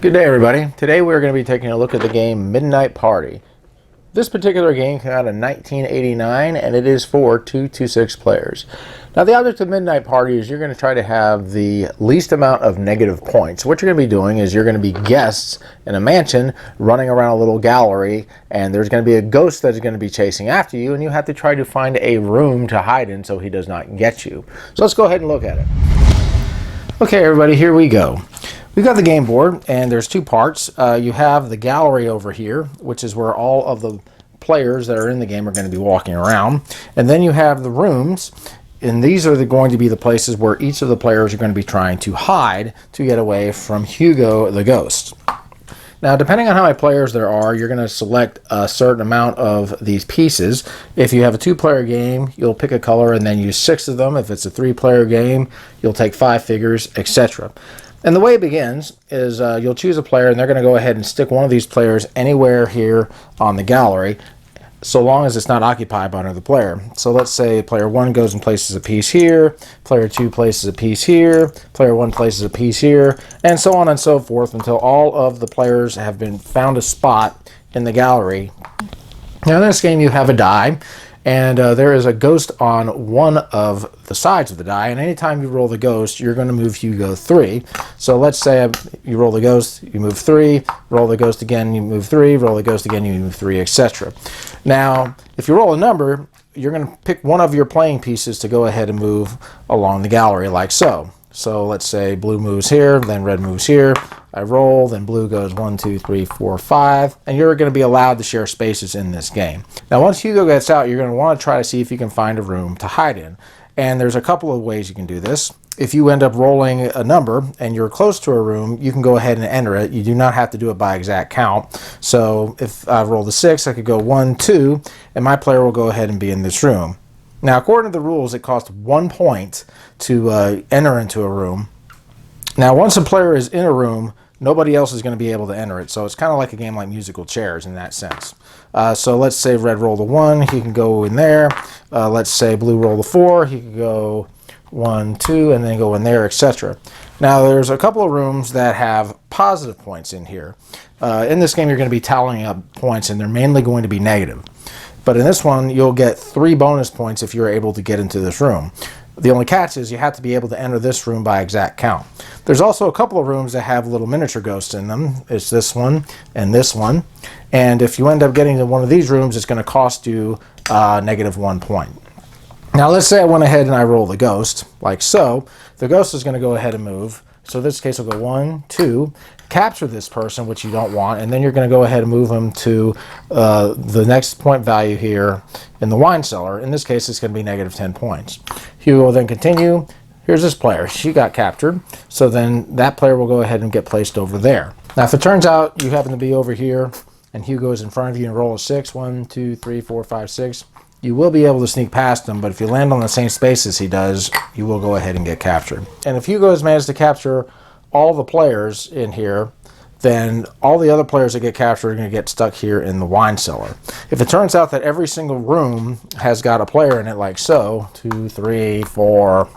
Good day, everybody. Today we're going to be taking a look at the game Midnight Party. This particular game came out in 1989 and it is for 2 to 6 players. Now the object of Midnight Party is you're going to try to have the least amount of negative points. What you're going to be doing is you're going to be guests in a mansion running around a little gallery, and there's going to be a ghost that is going to be chasing after you, and you have to try to find a room to hide in so he does not get you. So let's go ahead and look at it. Okay, everybody, here we go. We've got the game board, and there's two parts. You have the gallery over here, which is where all of the players that are in the game are going to be walking around. And then you have the rooms, and these are going to be the places where each of the players are going to be trying to hide to get away from Hugo the ghost. Now, depending on how many players there are, you're going to select a certain amount of these pieces. If you have a 2-player game, you'll pick a color and then use 6 of them. If it's a 3-player game, you'll take 5 figures, etc. And the way it begins is you'll choose a player, and they're going to go ahead and stick one of these players anywhere here on the gallery, so long as it's not occupied by another player. So let's say player 1 goes and places a piece here, player 2 places a piece here, player 1 places a piece here, and so on and so forth until all of the players have been found a spot in the gallery. Now in this game you have a die, and there is a ghost on one of the sides of the die, and anytime you roll the ghost, you're going to move Hugo 3. So let's say you roll the ghost, you move 3, roll the ghost again, you move 3, roll the ghost again, you move 3, etc. Now, if you roll a number, you're going to pick one of your playing pieces to go ahead and move along the gallery like so. So let's say blue moves here, then red moves here. I roll, then blue goes 1, 2, 3, 4, 5, and you're going to be allowed to share spaces in this game. Now once Hugo gets out, you're going to want to try to see if you can find a room to hide in. And there's a couple of ways you can do this. If you end up rolling a number and you're close to a room, you can go ahead and enter it. You do not have to do it by exact count. So if I rolled a 6, I could go 1, 2, and my player will go ahead and be in this room. Now, according to the rules, it costs 1 point to enter into a room. Now, once a player is in a room, nobody else is going to be able to enter it. So it's kind of like a game like musical chairs in that sense. So let's say red rolled a 1, he can go in there. Let's say blue rolled a 4, he can go 1, 2, and then go in there, etc. Now, there's a couple of rooms that have positive points in here. In this game, you're going to be tallying up points, and they're mainly going to be negative. But in this one, you'll get 3 bonus points if you're able to get into this room. The only catch is you have to be able to enter this room by exact count. There's also a couple of rooms that have little miniature ghosts in them. It's this one and this one. And if you end up getting to one of these rooms, it's going to cost you negative 1 point. Now let's say I went ahead and I roll the ghost, like so. The ghost is going to go ahead and move. So in this case, I'll go 1, 2, capture this person, which you don't want, and then you're going to go ahead and move them to the next point value here in the wine cellar. In this case, it's going to be negative 10 points. Hugo will then continue. Here's this player. She got captured, so then that player will go ahead and get placed over there. Now, if it turns out you happen to be over here and Hugo is in front of you and roll a 6, 1, 2, 3, 4, 5, 6, you will be able to sneak past him, but if you land on the same space as he does, you will go ahead and get captured. And if Hugo has managed to capture all the players in here, then all the other players that get captured are going to get stuck here in the wine cellar. If it turns out that every single room has got a player in it like so, 2, 3, 4,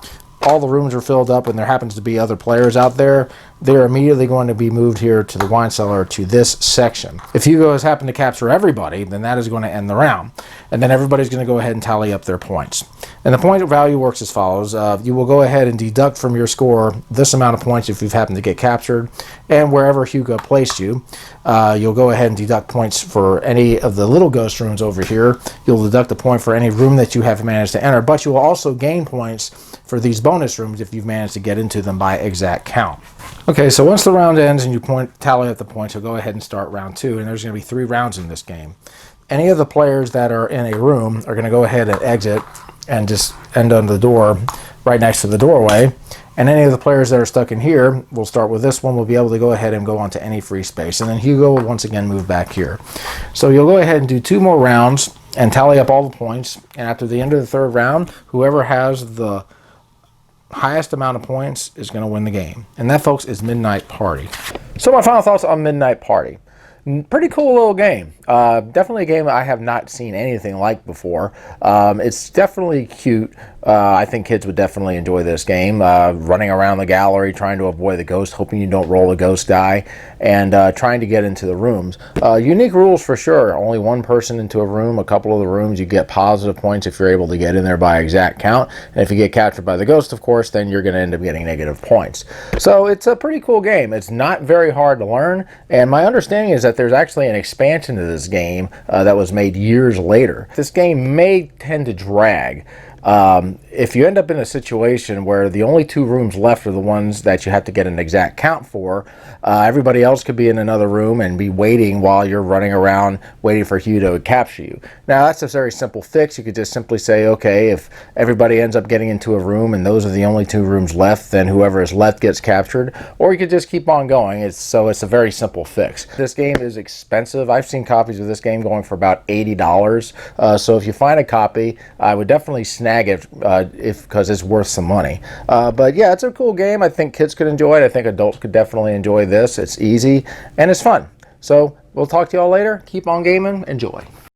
all the rooms are filled up and there happens to be other players out there, they're immediately going to be moved here to the wine cellar to this section. If Hugo has happened to capture everybody, then that is going to end the round. And then everybody's going to go ahead and tally up their points. And the point value works as follows. You will go ahead and deduct from your score this amount of points if you've happened to get captured. And wherever Hugo placed you, you'll go ahead and deduct points for any of the little ghost rooms over here. You'll deduct a point for any room that you have managed to enter. But you will also gain points for these bonus rooms if you've managed to get into them by exact count. Okay, so once the round ends and you tally up the points, you'll go ahead and start round 2, and there's going to be 3 rounds in this game. Any of the players that are in a room are going to go ahead and exit and just end on the door right next to the doorway, and any of the players that are stuck in here, we'll start with this one, will be able to go ahead and go onto any free space, and then Hugo will once again move back here. So you'll go ahead and do 2 more rounds and tally up all the points, and after the end of the 3rd round, whoever has the highest amount of points is going to win the game. And that, folks, is Midnight Party. So my final thoughts on Midnight Party. Pretty cool little game. Definitely a game I have not seen anything like before. It's definitely cute. I think kids would definitely enjoy this game. Running around the gallery, trying to avoid the ghost, hoping you don't roll the ghost die, and trying to get into the rooms. Unique rules for sure. Only one person into a room. A couple of the rooms you get positive points if you're able to get in there by exact count. And if you get captured by the ghost, of course, then you're going to end up getting negative points. So it's a pretty cool game. It's not very hard to learn. And my understanding is that there's actually an expansion to this game that was made years later. This game may tend to drag. If you end up in a situation where the only two rooms left are the ones that you have to get an exact count for, everybody else could be in another room and be waiting while you're running around waiting for Hugh to capture you. Now that's a very simple fix. You could just simply say, okay, if everybody ends up getting into a room and those are the only two rooms left, then whoever is left gets captured, or you could just keep on going. It's a very simple fix. This game is expensive. I've seen copies of this game going for about $80. So if you find a copy, I would definitely snag it because it's worth some money. But yeah, it's a cool game. I think kids could enjoy it. I think adults could definitely enjoy this. It's easy and it's fun. So we'll talk to y'all later. Keep on gaming. Enjoy.